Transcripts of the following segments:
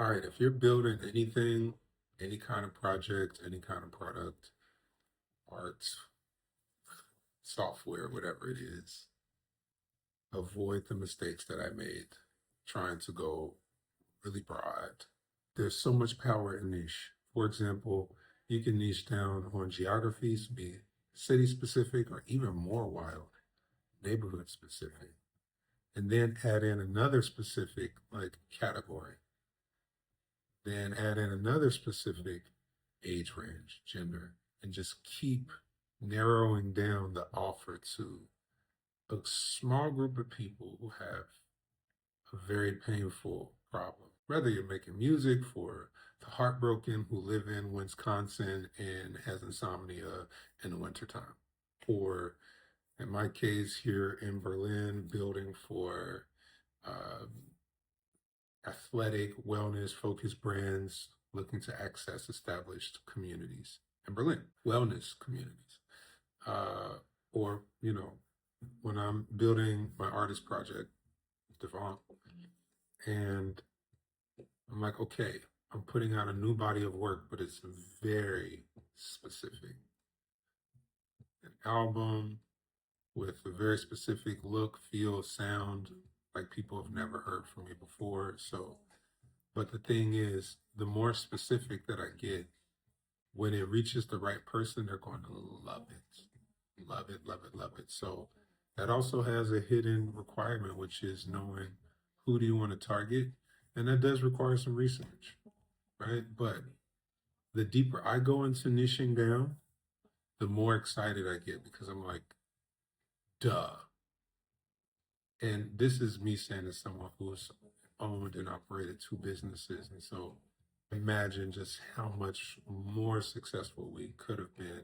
All right, if you're building anything, any kind of project, any kind of product, arts, software, whatever it is, avoid the mistakes that I made trying to go really broad. There's so much power in niche. For example, you can niche down on geographies, be city specific or even more wild, neighborhood specific, and then add in another specific like category. Then add in another specific age range, gender, and just keep narrowing down the offer to a small group of people who have a very painful problem. Whether you're making music for the heartbroken who live in Wisconsin and has insomnia in the wintertime, or in my case here in Berlin, building for uh, athletic, wellness focused brands looking to access established communities in Berlin, wellness communities. Or, when I'm building my artist project, Devon, and I'm like, okay, I'm putting out a new body of work, but it's very specific. An album with a very specific look, feel, sound, like people have never heard from me before. So, but the thing is, the more specific that I get, when it reaches the right person, they're going to love it. Love it, love it, love it. So that also has a hidden requirement, which is knowing who do you want to target. And that does require some research, right? But the deeper I go into niching down, the more excited I get because I'm like, duh. And this is me saying as someone who's owned and operated two businesses. And so imagine just how much more successful we could have been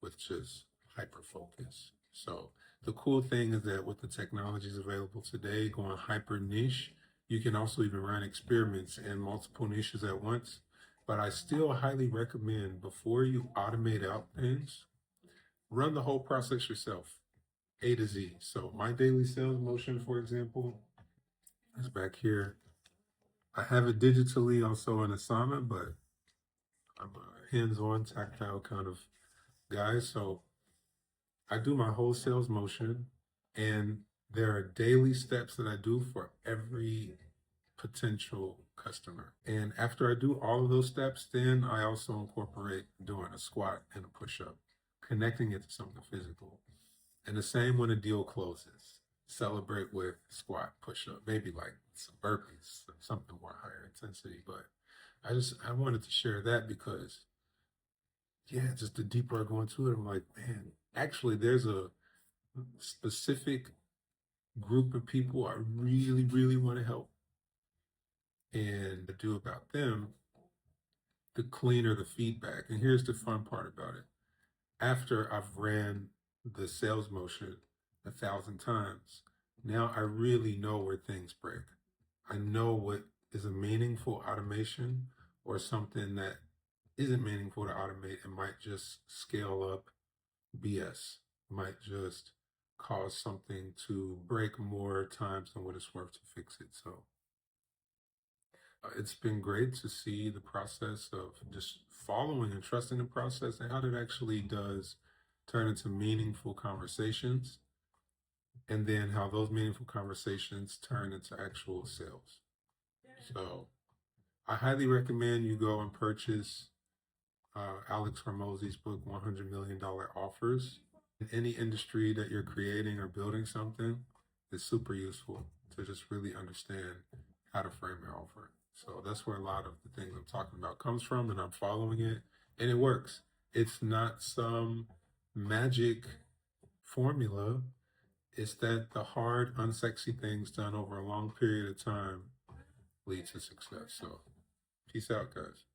with just hyper focus. So the cool thing is that with the technologies available today, going hyper niche, you can also even run experiments in multiple niches at once. But I still highly recommend before you automate out things, run the whole process yourself, A to Z. So my daily sales motion, for example, is back here. I have it digitally also in Asana, but I'm a hands-on, tactile kind of guy. So I do my whole sales motion, and there are daily steps that I do for every potential customer. And after I do all of those steps, then I also incorporate doing a squat and a push up, connecting it to something physical. And the same when a deal closes. Celebrate with squat, push up, maybe like some burpees, something more higher intensity. But I wanted to share that because, yeah, just the deeper I go into it, I'm like, man, actually, there's a specific group of people I really, really want to help and do about them, the cleaner the feedback. And here's the fun part about it. After I've ran the sales motion 1,000 times, now I really know where things break. I know what is a meaningful automation or something that isn't meaningful to automate and might just scale up BS, might just cause something to break more times than what it's worth to fix it. So it's been great to see the process of just following and trusting the process and how it actually does turn into meaningful conversations, and then how those meaningful conversations turn into actual sales. So I highly recommend you go and purchase Alex Hormozy's book, $100 Million Offers. In any industry that you're creating or building something, it's super useful to just really understand how to frame your offer. So that's where a lot of the things I'm talking about comes from, and I'm following it, and it works. It's not some magic formula. It's that the hard, unsexy things done over a long period of time lead to success. So peace out, guys.